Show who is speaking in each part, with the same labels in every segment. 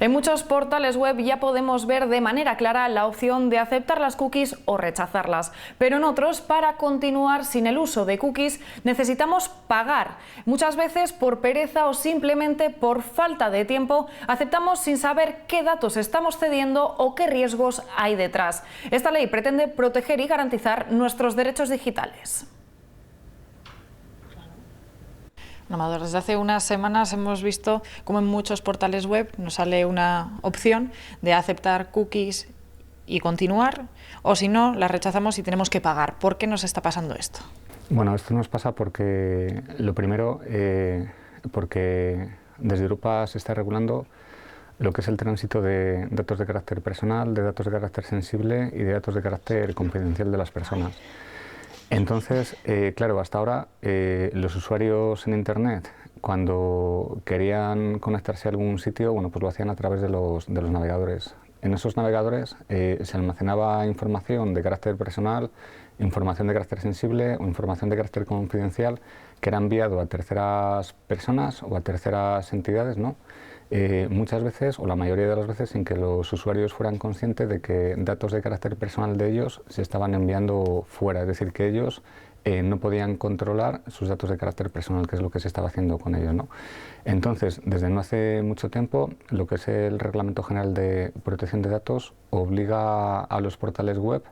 Speaker 1: En muchos portales web ya podemos ver de manera clara la opción de aceptar las cookies o rechazarlas, pero en otros, para continuar sin el uso de cookies, necesitamos pagar. Muchas veces por pereza o simplemente por falta de tiempo, aceptamos sin saber qué datos estamos cediendo o qué riesgos hay detrás. Esta ley pretende proteger y garantizar nuestros derechos digitales.
Speaker 2: Amador, desde hace unas semanas hemos visto cómo en muchos portales web nos sale una opción de aceptar cookies y continuar, o si no, las rechazamos y tenemos que pagar. ¿Por qué nos está pasando esto?
Speaker 3: Bueno, esto nos pasa porque, lo primero, porque desde Europa se está regulando lo que es el tránsito de datos de carácter personal, de datos de carácter sensible y de datos de carácter confidencial de las personas. Entonces, claro, hasta ahora los usuarios en Internet, cuando querían conectarse a algún sitio, bueno, pues lo hacían a través de los navegadores. En esos navegadores se almacenaba información de carácter personal, información de carácter sensible o información de carácter confidencial que era enviado a terceras personas o a terceras entidades, ¿no? Muchas veces, o la mayoría de las veces, sin que los usuarios fueran conscientes de que datos de carácter personal de ellos se estaban enviando fuera, es decir, que ellos no podían controlar sus datos de carácter personal, que es lo que se estaba haciendo con ellos, ¿no? Entonces, desde no hace mucho tiempo, lo que es el Reglamento General de Protección de Datos obliga a los portales web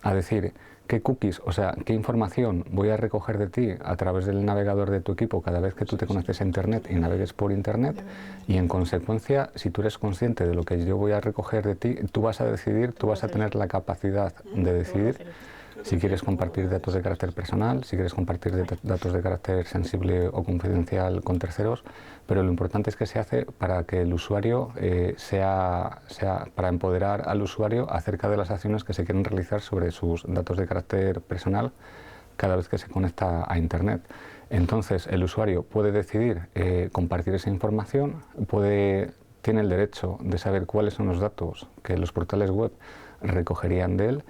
Speaker 3: a decir qué cookies, o sea, qué información voy a recoger de ti a través del navegador de tu equipo cada vez que tú te conectes a Internet y navegues por Internet, y en consecuencia, si tú eres consciente de lo que yo voy a recoger de ti, tú vas a decidir, tú vas a tener la capacidad de decidir si quieres compartir datos de carácter personal, si quieres compartir datos de carácter sensible o confidencial con terceros, pero lo importante es que se hace para que el usuario para empoderar al usuario acerca de las acciones que se quieren realizar sobre sus datos de carácter personal cada vez que se conecta a Internet. Entonces, el usuario puede decidir compartir esa información, tiene el derecho de saber cuáles son los datos que los portales web recogerían de él,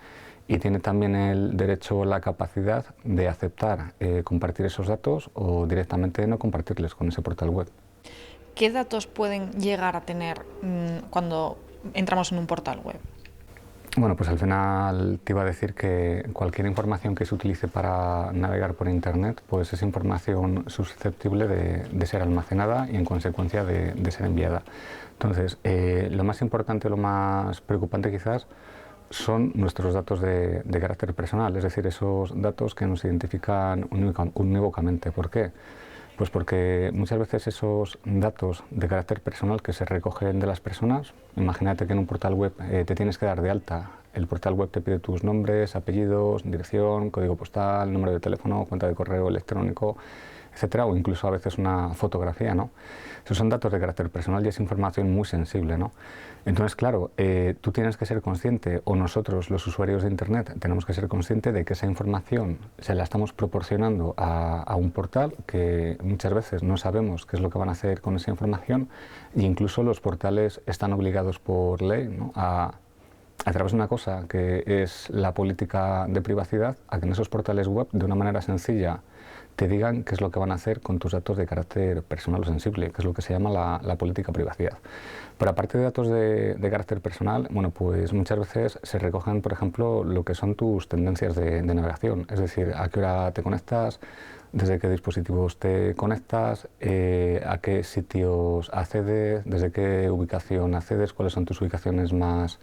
Speaker 3: y tiene también el derecho, la capacidad de aceptar compartir esos datos o directamente no compartirles con ese portal web.
Speaker 2: ¿Qué datos pueden llegar a tener cuando entramos en un portal web?
Speaker 3: Bueno, pues al final te iba a decir que cualquier información que se utilice para navegar por Internet, pues es información susceptible de ser almacenada y en consecuencia de ser enviada. Entonces, lo más importante, lo más preocupante quizás, son nuestros datos de carácter personal, es decir, esos datos que nos identifican unívocamente. ¿Por qué? Pues porque muchas veces esos datos de carácter personal que se recogen de las personas, imagínate que en un portal web te tienes que dar de alta, el portal web te pide tus nombres, apellidos, dirección, código postal, número de teléfono, cuenta de correo electrónico, etcétera, o incluso a veces una fotografía, ¿no? Esos son datos de carácter personal y es información muy sensible, ¿no? Entonces, claro, tú tienes que ser consciente, o nosotros, los usuarios de Internet, tenemos que ser conscientes de que esa información se la estamos proporcionando a un portal que muchas veces no sabemos qué es lo que van a hacer con esa información, e incluso los portales están obligados por ley, ¿no?, a través de una cosa que es la política de privacidad, a que en esos portales web, de una manera sencilla, te digan qué es lo que van a hacer con tus datos de carácter personal o sensible, que es lo que se llama la política de privacidad. Pero aparte de datos de carácter personal, bueno, pues muchas veces se recogen, por ejemplo, lo que son tus tendencias de navegación, es decir, a qué hora te conectas, desde qué dispositivos te conectas, a qué sitios accedes, desde qué ubicación accedes, cuáles son tus ubicaciones más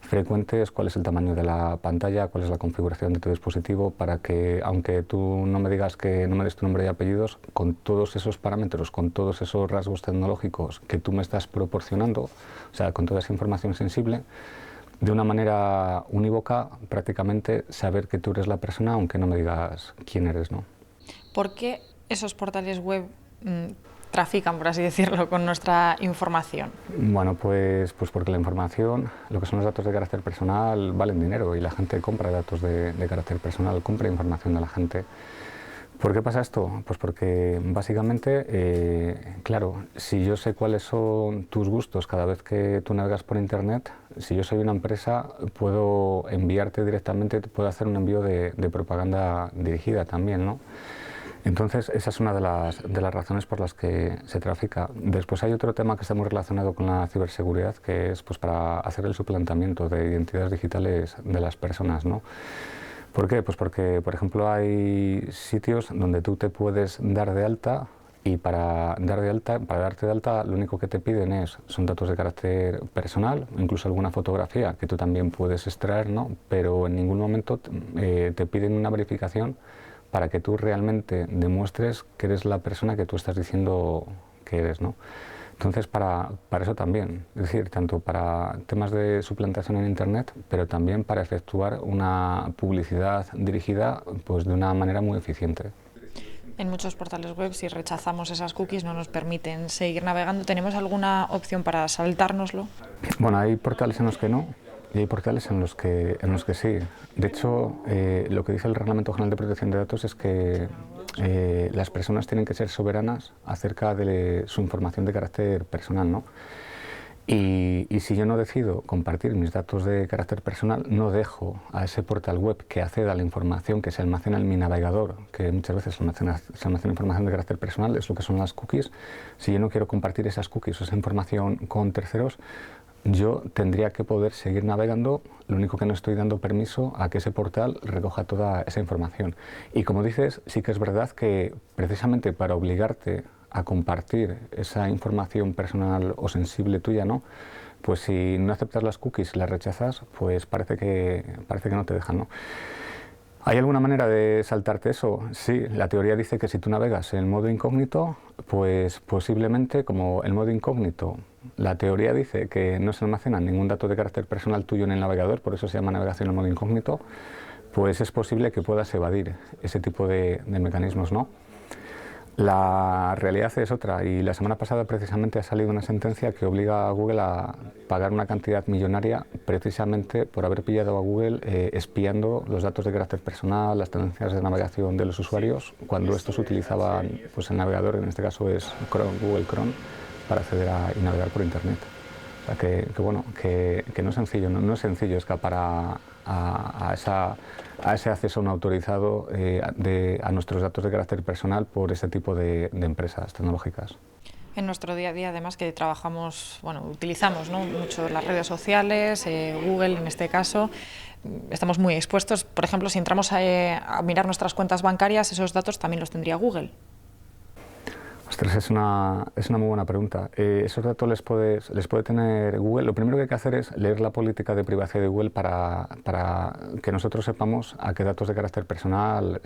Speaker 3: frecuentes, cuál es el tamaño de la pantalla, cuál es la configuración de tu dispositivo, para que, aunque tú no me digas que no me des tu nombre y apellidos, con todos esos parámetros, con todos esos rasgos tecnológicos que tú me estás proporcionando, o sea, con toda esa información sensible, de una manera unívoca, prácticamente saber que tú eres la persona, aunque no me digas quién eres, ¿no?
Speaker 2: ¿Por qué esos portales web trafican, por así decirlo, con nuestra información?
Speaker 3: Bueno, pues porque la información, lo que son los datos de carácter personal, valen dinero y la gente compra datos de carácter personal, compra información de la gente. ¿Por qué pasa esto? Pues porque básicamente, claro, si yo sé cuáles son tus gustos cada vez que tú navegas por Internet, si yo soy una empresa, puedo enviarte directamente, puedo hacer un envío de propaganda dirigida también, ¿no? Entonces, esa es una de las razones por las que se trafica. Después hay otro tema que está muy relacionado con la ciberseguridad, que es pues, para hacer el suplantamiento de identidades digitales de las personas, ¿no? ¿Por qué? Pues porque, por ejemplo, hay sitios donde tú te puedes dar de alta y para darte de alta, lo único que te piden son datos de carácter personal, incluso alguna fotografía que tú también puedes extraer, ¿no? Pero en ningún momento te piden una verificación para que tú realmente demuestres que eres la persona que tú estás diciendo que eres, ¿no? Entonces, para eso también, es decir, tanto para temas de suplantación en Internet, pero también para efectuar una publicidad dirigida pues, de una manera muy eficiente.
Speaker 2: En muchos portales web, si rechazamos esas cookies, no nos permiten seguir navegando. ¿Tenemos alguna opción para saltárnoslo?
Speaker 3: Bueno, hay portales en los que no y hay portales en los que sí. De hecho, lo que dice el Reglamento General de Protección de Datos es que las personas tienen que ser soberanas acerca de su información de carácter personal, ¿no? Y si yo no decido compartir mis datos de carácter personal, no dejo a ese portal web que acceda a la información que se almacena en mi navegador, que muchas veces se almacena información de carácter personal, es lo que son las cookies. Si yo no quiero compartir esas cookies o esa información con terceros, yo tendría que poder seguir navegando, lo único que no estoy dando permiso a que ese portal recoja toda esa información. Y como dices, sí que es verdad que precisamente para obligarte a compartir esa información personal o sensible tuya, ¿no? Pues si no aceptas las cookies y las rechazas, pues parece que no te dejan, ¿no? ¿Hay alguna manera de saltarte eso? Sí, la teoría dice que si tú navegas en modo incógnito, pues posiblemente, como el modo incógnito, la teoría dice que no se almacena ningún dato de carácter personal tuyo en el navegador, por eso se llama navegación en modo incógnito, pues es posible que puedas evadir ese tipo de mecanismos, ¿no? La realidad es otra y la semana pasada precisamente ha salido una sentencia que obliga a Google a pagar una cantidad millonaria precisamente por haber pillado a Google espiando los datos de carácter personal, las tendencias de navegación de los usuarios cuando estos utilizaban pues, el navegador, en este caso es Google Chrome, para acceder y navegar por Internet. O sea que no es sencillo, no es sencillo escapar a ese acceso no autorizado a nuestros datos de carácter personal por ese tipo de empresas tecnológicas.
Speaker 2: En nuestro día a día, además, que trabajamos, utilizamos, ¿no?, mucho las redes sociales, Google en este caso, estamos muy expuestos. Por ejemplo, si entramos a mirar nuestras cuentas bancarias, esos datos también los tendría Google.
Speaker 3: Ostras, es una muy buena pregunta. Esos datos les puede tener Google. Lo primero que hay que hacer es leer la política de privacidad de Google para que nosotros sepamos a qué datos de carácter personal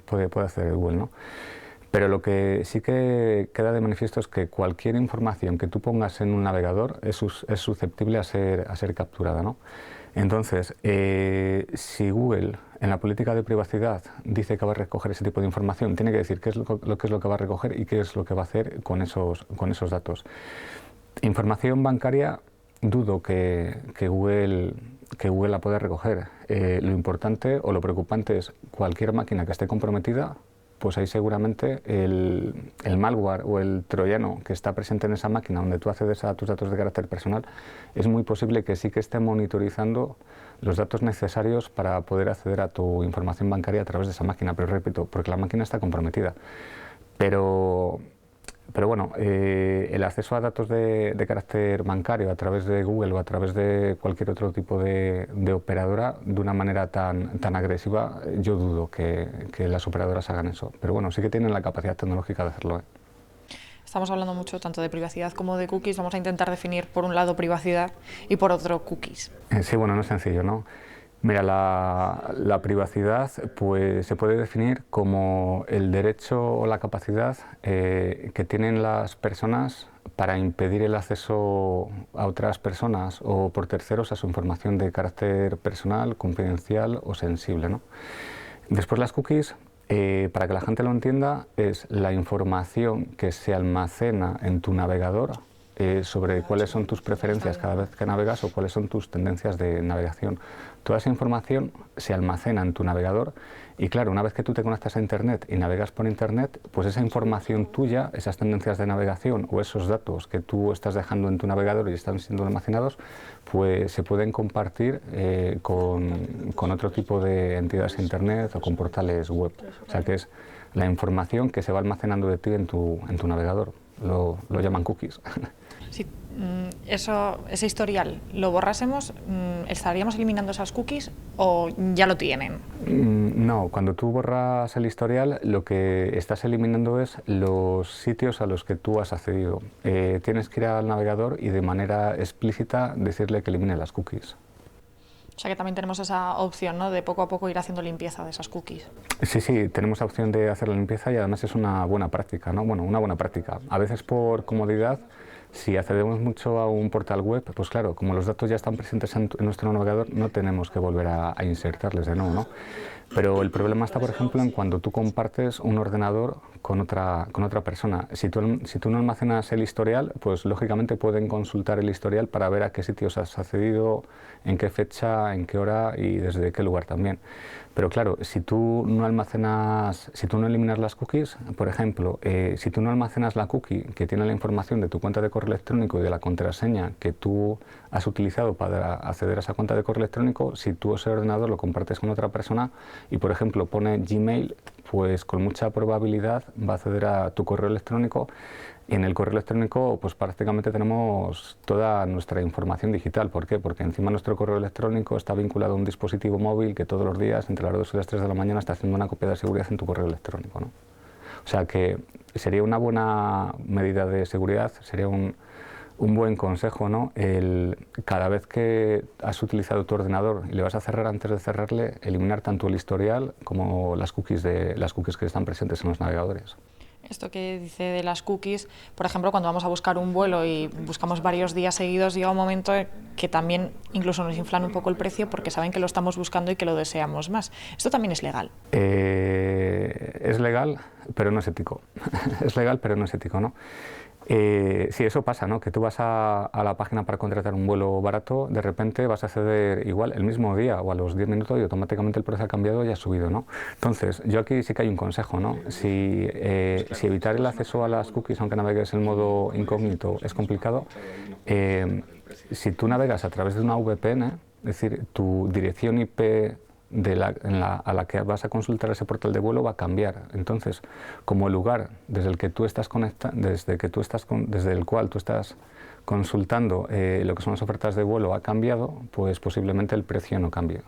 Speaker 3: puede acceder Google, ¿no? Pero lo que sí que queda de manifiesto es que cualquier información que tú pongas en un navegador es susceptible a ser capturada, ¿no? Entonces, si Google en la política de privacidad dice que va a recoger ese tipo de información, tiene que decir qué es lo que va a recoger y qué es lo que va a hacer con esos datos. Información bancaria, dudo que Google la pueda recoger. Lo importante o lo preocupante es cualquier máquina que esté comprometida, pues ahí seguramente el malware o el troyano que está presente en esa máquina donde tú accedes a tus datos de carácter personal, es muy posible que sí que esté monitorizando los datos necesarios para poder acceder a tu información bancaria a través de esa máquina, pero repito, porque la máquina está comprometida. Pero bueno, el acceso a datos de carácter bancario a través de Google o a través de cualquier otro tipo de operadora de una manera tan agresiva, yo dudo que las operadoras hagan eso. Pero bueno, sí que tienen la capacidad tecnológica de hacerlo.
Speaker 2: Estamos hablando mucho tanto de privacidad como de cookies. Vamos a intentar definir por un lado privacidad y por otro cookies.
Speaker 3: Sí, bueno, no es sencillo, ¿no? Mira, la privacidad pues, se puede definir como el derecho o la capacidad que tienen las personas para impedir el acceso a otras personas o por terceros a su información de carácter personal, confidencial o sensible, ¿no? Después las cookies, para que la gente lo entienda, es la información que se almacena en tu navegador sobre cuáles son tus preferencias cada vez que navegas o cuáles son tus tendencias de navegación. Toda esa información se almacena en tu navegador y claro, una vez que tú te conectas a Internet y navegas por Internet, pues esa información tuya, esas tendencias de navegación o esos datos que tú estás dejando en tu navegador y están siendo almacenados, pues se pueden compartir con otro tipo de entidades de Internet o con portales web. O sea que es la información que se va almacenando de ti en tu navegador. Lo llaman cookies.
Speaker 2: Si ese historial lo borrásemos, ¿estaríamos eliminando esas cookies o ya lo tienen?
Speaker 3: No, cuando tú borras el historial, lo que estás eliminando es los sitios a los que tú has accedido. Tienes que ir al navegador y de manera explícita decirle que elimine las cookies.
Speaker 2: O sea que también tenemos esa opción, ¿no?, de poco a poco ir haciendo limpieza de esas cookies.
Speaker 3: Sí, tenemos la opción de hacer la limpieza y además es una buena práctica, ¿no? Bueno, una buena práctica. A veces por comodidad, si accedemos mucho a un portal web, pues claro, como los datos ya están presentes en nuestro navegador, no tenemos que volver a insertarles de nuevo, ¿no? Pero el problema está, por ejemplo, en cuando tú compartes un ordenador con otra persona. Si tú no almacenas el historial, pues lógicamente pueden consultar el historial para ver a qué sitios has accedido, en qué fecha, en qué hora y desde qué lugar también. Pero claro, si tú no eliminas las cookies, por ejemplo, si tú no almacenas la cookie que tiene la información de tu cuenta de correo electrónico y de la contraseña que tú has utilizado para acceder a esa cuenta de correo electrónico, si tú ese ordenador lo compartes con otra persona y, por ejemplo, pone Gmail, pues con mucha probabilidad va a acceder a tu correo electrónico. Y en el correo electrónico, pues prácticamente tenemos toda nuestra información digital. ¿Por qué? Porque encima nuestro correo electrónico está vinculado a un dispositivo móvil que todos los días, entre las 2 y las 3 de la mañana, está haciendo una copia de seguridad en tu correo electrónico, ¿no? O sea que sería una buena medida de seguridad, sería un buen consejo, ¿no? Cada vez que has utilizado tu ordenador y le vas a cerrar, antes de cerrarle, eliminar tanto el historial como las cookies que están presentes en los navegadores.
Speaker 2: Esto que dice de las cookies, por ejemplo, cuando vamos a buscar un vuelo y buscamos varios días seguidos, llega un momento que también incluso nos inflan un poco el precio porque saben que lo estamos buscando y que lo deseamos más. ¿Esto también es legal?
Speaker 3: Es legal, pero no es ético. Es legal, pero no es ético, ¿no? Sí, eso pasa, ¿no? Que tú vas a la página para contratar un vuelo barato, de repente vas a acceder igual el mismo día o a los 10 minutos y automáticamente el precio ha cambiado y ha subido, ¿no? Entonces, yo aquí sí que hay un consejo, ¿no? Si evitar el acceso a las cookies, aunque navegues en modo incógnito, es complicado, si tú navegas a través de una VPN, es decir, tu dirección IP a la que vas a consultar ese portal de vuelo va a cambiar. Entonces, como el lugar desde el que tú estás desde el cual tú estás consultando lo que son las ofertas de vuelo ha cambiado, pues posiblemente el precio no cambie.